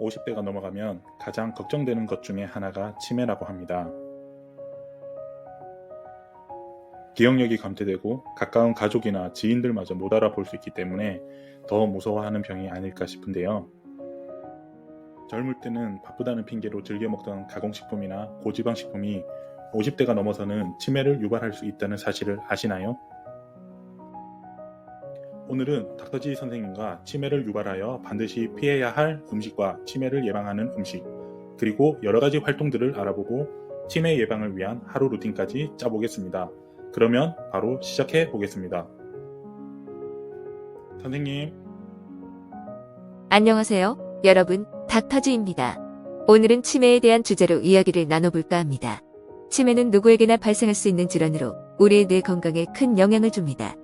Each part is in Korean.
50대가 넘어가면 가장 걱정되는 것 중에 하나가 치매라고 합니다. 기억력이 감퇴되고 가까운 가족이나 지인들마저 못 알아볼 수 있기 때문에 더 무서워하는 병이 아닐까 싶은데요. 젊을 때는 바쁘다는 핑계로 즐겨 먹던 가공식품이나 고지방식품이 50대가 넘어서는 치매를 유발할 수 있다는 사실을 아시나요? 오늘은 닥터지 선생님과 치매를 유발하여 반드시 피해야 할 음식과 치매를 예방하는 음식, 그리고 여러가지 활동들을 알아보고 치매 예방을 위한 하루 루틴까지 짜보겠습니다. 그러면 바로 시작해 보겠습니다. 선생님. 안녕하세요. 여러분, 닥터지입니다. 오늘은 치매에 대한 주제로 이야기를 나눠볼까 합니다. 치매는 누구에게나 발생할 수 있는 질환으로 우리의 뇌 건강에 큰 영향을 줍니다.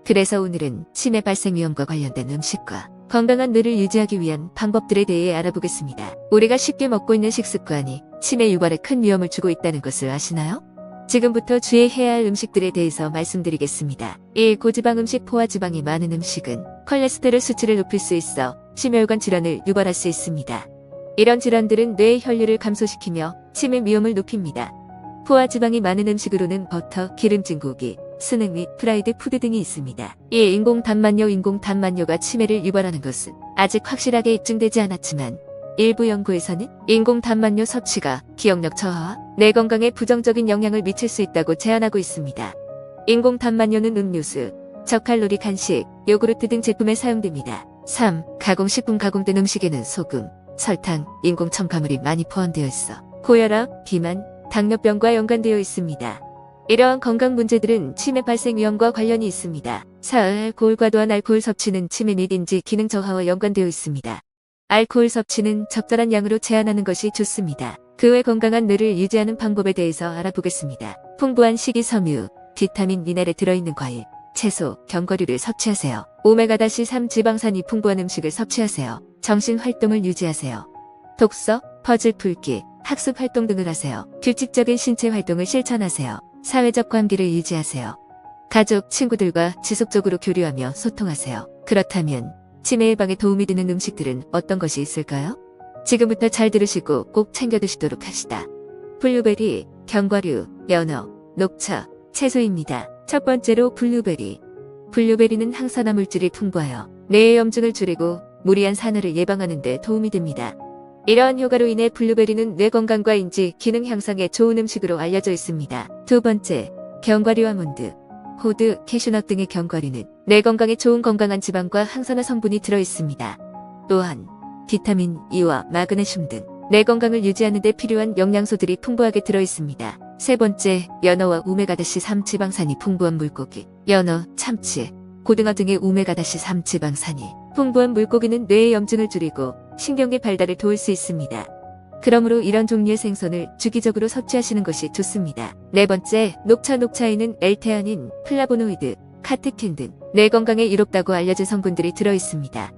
그래서 오늘은 치매 발생 위험과 관련된 음식과 건강한 뇌를 유지하기 위한 방법들에 대해 알아보겠습니다. 우리가 쉽게 먹고 있는 식습관이 치매 유발에 큰 위험을 주고 있다는 것을 아시나요? 지금부터 주의해야 할 음식들에 대해서 말씀드리겠습니다. 1. 고지방 음식. 포화지방이 많은 음식은 콜레스테롤 수치를 높일 수 있어 심혈관 질환을 유발할 수 있습니다. 이런 질환들은 뇌의 혈류를 감소시키며 치매 위험을 높입니다. 포화지방이 많은 음식으로는 버터, 기름진 고기, 스낵 및 프라이드 푸드 등이 있습니다. 2. 인공단만요. 인공단만요가 치매를 유발하는 것은 아직 확실하게 입증되지 않았지만 일부 연구에서는 인공단만요 섭취가 기억력 저하와 뇌 건강에 부정적인 영향을 미칠 수 있다고 제안하고 있습니다. 인공단만요는 음료수, 저칼로리 간식, 요구르트 등 제품에 사용됩니다. 3. 가공식품. 가공된 음식에는 소금, 설탕, 인공 첨가물이 많이 포함되어 있어 고혈압, 비만, 당뇨병과 연관되어 있습니다. 이러한 건강 문제들은 치매 발생 위험과 관련이 있습니다. 4. 알코올. 과도한 알코올 섭취는 치매 및 인지 기능 저하와 연관되어 있습니다. 알코올 섭취는 적절한 양으로 제한하는 것이 좋습니다. 그 외 건강한 뇌를 유지하는 방법에 대해서 알아보겠습니다. 풍부한 식이섬유, 비타민, 미네랄에 들어있는 과일, 채소, 견과류를 섭취하세요. 오메가-3 지방산이 풍부한 음식을 섭취하세요. 정신 활동을 유지하세요. 독서, 퍼즐 풀기, 학습 활동 등을 하세요. 규칙적인 신체 활동을 실천하세요. 사회적 관계를 유지하세요. 가족, 친구들과 지속적으로 교류하며 소통하세요. 그렇다면 치매 예방에 도움이 되는 음식들은 어떤 것이 있을까요? 지금부터 잘 들으시고 꼭 챙겨 드시도록 합시다. 블루베리, 견과류, 연어, 녹차, 채소입니다. 첫 번째로 블루베리. 블루베리는 항산화 물질이 풍부하여 뇌의 염증을 줄이고 무리한 산화를 예방하는 데 도움이 됩니다. 이러한 효과로 인해 블루베리는 뇌 건강과 인지, 기능 향상에 좋은 음식으로 알려져 있습니다. 두 번째, 견과류. 아몬드, 호두, 캐슈넛 등의 견과류는 뇌 건강에 좋은 건강한 지방과 항산화 성분이 들어있습니다. 또한 비타민 E와 마그네슘 등 뇌 건강을 유지하는 데 필요한 영양소들이 풍부하게 들어있습니다. 세 번째, 연어와 오메가-3 지방산이 풍부한 물고기. 연어, 참치, 고등어 등의 오메가-3 지방산이 풍부한 물고기는 뇌의 염증을 줄이고 신경계 발달을 도울 수 있습니다. 그러므로 이런 종류의 생선을 주기적으로 섭취하시는 것이 좋습니다. 네 번째, 녹차. 녹차에는 엘테아닌, 플라보노이드, 카테킨 등 뇌 건강에 이롭다고 알려진 성분들이 들어있습니다.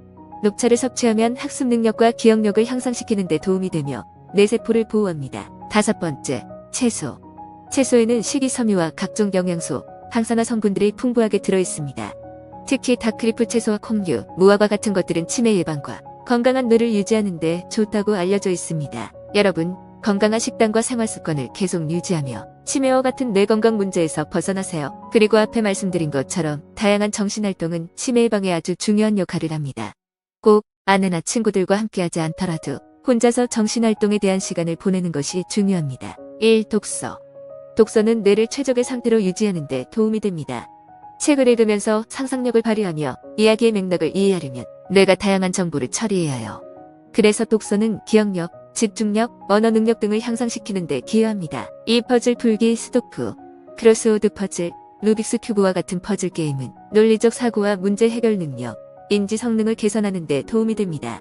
녹차를 섭취하면 학습 능력과 기억력을 향상시키는 데 도움이 되며 뇌세포를 보호합니다. 다섯 번째, 채소. 채소에는 식이섬유와 각종 영양소, 항산화 성분들이 풍부하게 들어있습니다. 특히 다크리프 채소와 콩류, 무화과 같은 것들은 치매 예방과 건강한 뇌를 유지하는 데 좋다고 알려져 있습니다. 여러분, 건강한 식단과 생활습관을 계속 유지하며 치매와 같은 뇌 건강 문제에서 벗어나세요. 그리고 앞에 말씀드린 것처럼 다양한 정신활동은 치매 예방에 아주 중요한 역할을 합니다. 꼭 아내나 친구들과 함께하지 않더라도 혼자서 정신활동에 대한 시간을 보내는 것이 중요합니다. 1. 독서. 독서는 뇌를 최적의 상태로 유지하는 데 도움이 됩니다. 책을 읽으면서 상상력을 발휘하며 이야기의 맥락을 이해하려면 뇌가 다양한 정보를 처리해야 해요. 그래서 독서는 기억력, 집중력, 언어 능력 등을 향상시키는 데 기여합니다. 이 퍼즐 풀기, 스도쿠, 크로스워드 퍼즐, 루빅스 큐브와 같은 퍼즐 게임은 논리적 사고와 문제 해결 능력, 인지 성능을 개선하는 데 도움이 됩니다.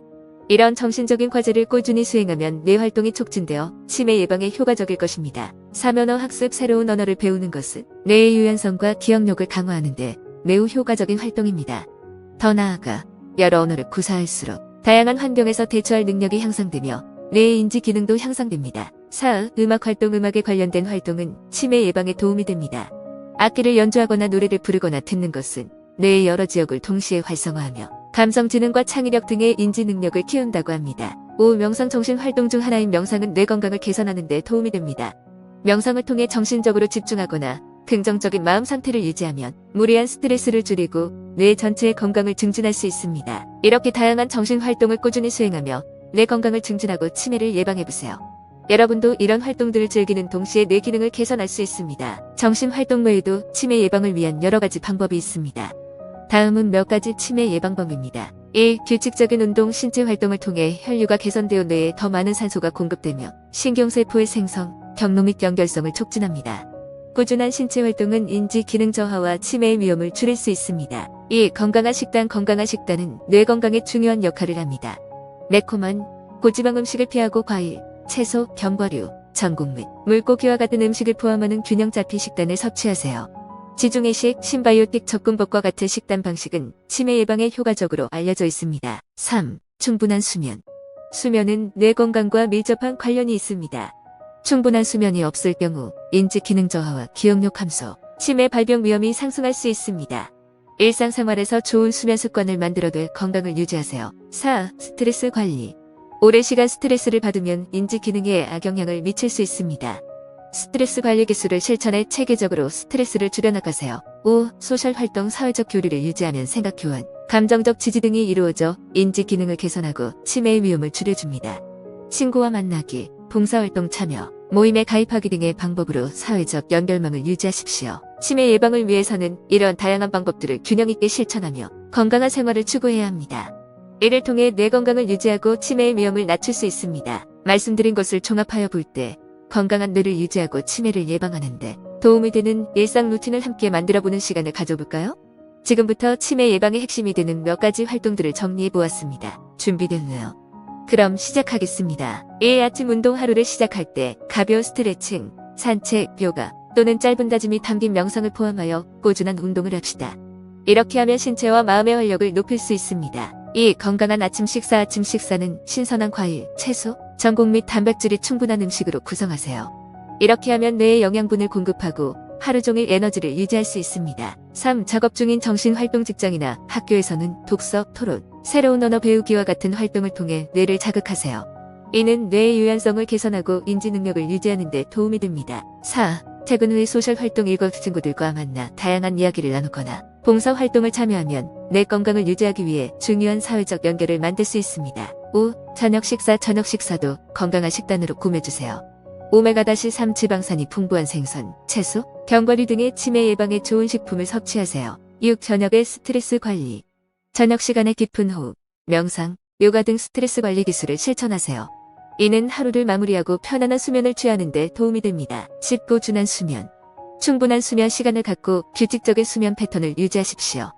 이런 정신적인 과제를 꾸준히 수행하면 뇌 활동이 촉진되어 치매 예방에 효과적일 것입니다. 3. 언어 학습. 새로운 언어를 배우는 것은 뇌의 유연성과 기억력을 강화하는 데 매우 효과적인 활동입니다. 더 나아가 여러 언어를 구사할수록 다양한 환경에서 대처할 능력이 향상되며 뇌의 인지 기능도 향상됩니다. 4. 음악 활동. 음악에 관련된 활동은 치매 예방에 도움이 됩니다. 악기를 연주하거나 노래를 부르거나 듣는 것은 뇌의 여러 지역을 동시에 활성화하며 감성지능과 창의력 등의 인지 능력을 키운다고 합니다. 5. 명상 정신 활동 중 하나인 명상은 뇌 건강을 개선하는 데 도움이 됩니다. 명상을 통해 정신적으로 집중하거나 긍정적인 마음 상태를 유지하면 무리한 스트레스를 줄이고 뇌 전체의 건강을 증진할 수 있습니다. 이렇게 다양한 정신 활동을 꾸준히 수행하며 뇌 건강을 증진하고 치매를 예방해보세요. 여러분도 이런 활동들을 즐기는 동시에 뇌 기능을 개선할 수 있습니다. 정신 활동 외에도 치매 예방을 위한 여러 가지 방법이 있습니다. 다음은 몇 가지 치매 예방법입니다. 1. 규칙적인 운동, 신체 활동을 통해 혈류가 개선되어 뇌에 더 많은 산소가 공급되며 신경세포의 생성, 경로 및 연결성을 촉진합니다. 꾸준한 신체 활동은 인지 기능 저하와 치매의 위험을 줄일 수 있습니다. 2. 건강한 식단. 건강한 식단은 뇌 건강에 중요한 역할을 합니다. 매콤한, 고지방 음식을 피하고 과일, 채소, 견과류, 전국 및 물고기와 같은 음식을 포함하는 균형 잡힌 식단을 섭취하세요. 지중해식, 신바이오틱 접근법과 같은 식단 방식은 치매 예방에 효과적으로 알려져 있습니다. 3. 충분한 수면. 수면은 뇌 건강과 밀접한 관련이 있습니다. 충분한 수면이 없을 경우 인지 기능 저하와 기억력 감소, 치매 발병 위험이 상승할 수 있습니다. 일상생활에서 좋은 수면 습관을 만들어둘 건강을 유지하세요. 4. 스트레스 관리. 오랜 시간 스트레스를 받으면 인지 기능에 악영향을 미칠 수 있습니다. 스트레스 관리 기술을 실천해 체계적으로 스트레스를 줄여나가세요. 5. 소셜 활동. 사회적 교류를 유지하면 생각 교환, 감정적 지지 등이 이루어져 인지 기능을 개선하고 치매의 위험을 줄여줍니다. 친구와 만나기, 봉사활동 참여, 모임에 가입하기 등의 방법으로 사회적 연결망을 유지하십시오. 치매 예방을 위해서는 이런 다양한 방법들을 균형 있게 실천하며 건강한 생활을 추구해야 합니다. 이를 통해 뇌 건강을 유지하고 치매의 위험을 낮출 수 있습니다. 말씀드린 것을 종합하여 볼 때 건강한 뇌를 유지하고 치매를 예방하는 데 도움이 되는 일상 루틴을 함께 만들어보는 시간을 가져볼까요? 지금부터 치매 예방의 핵심이 되는 몇 가지 활동들을 정리해보았습니다. 준비됐나요? 그럼 시작하겠습니다. 1. 아침 운동. 하루를 시작할 때 가벼운 스트레칭, 산책, 요가 또는 짧은 다짐이 담긴 명상을 포함하여 꾸준한 운동을 합시다. 이렇게 하면 신체와 마음의 활력을 높일 수 있습니다. 2. 건강한 아침 식사. 아침 식사는 신선한 과일, 채소, 전곡 및 단백질이 충분한 음식으로 구성하세요. 이렇게 하면 뇌에 영양분을 공급하고 하루 종일 에너지를 유지할 수 있습니다. 3. 작업 중인 정신활동. 직장이나 학교에서는 독서, 토론, 새로운 언어 배우기와 같은 활동을 통해 뇌를 자극하세요. 이는 뇌의 유연성을 개선하고 인지 능력을 유지하는 데 도움이 됩니다. 4. 퇴근 후에 소셜 활동. 일과 친구들과 만나 다양한 이야기를 나누거나 봉사 활동을 참여하면 뇌 건강을 유지하기 위해 중요한 사회적 연결을 만들 수 있습니다. 5. 저녁 식사. 저녁 식사도 건강한 식단으로 꾸며주세요. 오메가-3 지방산이 풍부한 생선, 채소, 견과류 등의 치매 예방에 좋은 식품을 섭취하세요. 6. 저녁의 스트레스 관리. 저녁 시간에 깊은 호흡, 명상, 요가 등 스트레스 관리 기술을 실천하세요. 이는 하루를 마무리하고 편안한 수면을 취하는 데 도움이 됩니다. 10. 꾸준한 수면. 충분한 수면 시간을 갖고 규칙적인 수면 패턴을 유지하십시오.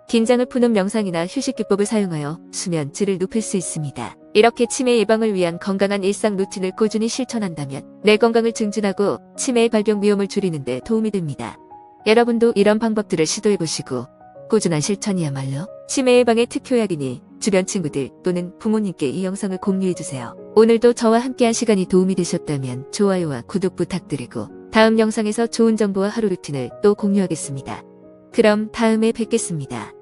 긴장을 푸는 명상이나 휴식 기법을 사용하여 수면 질을 높일 수 있습니다. 이렇게 치매 예방을 위한 건강한 일상 루틴을 꾸준히 실천한다면 뇌 건강을 증진하고 치매의 발병 위험을 줄이는 데 도움이 됩니다. 여러분도 이런 방법들을 시도해보시고 꾸준한 실천이야말로 치매 예방의 특효약이니 주변 친구들 또는 부모님께 이 영상을 공유해주세요. 오늘도 저와 함께한 시간이 도움이 되셨다면 좋아요와 구독 부탁드리고 다음 영상에서 좋은 정보와 하루 루틴을 또 공유하겠습니다. 그럼 다음에 뵙겠습니다.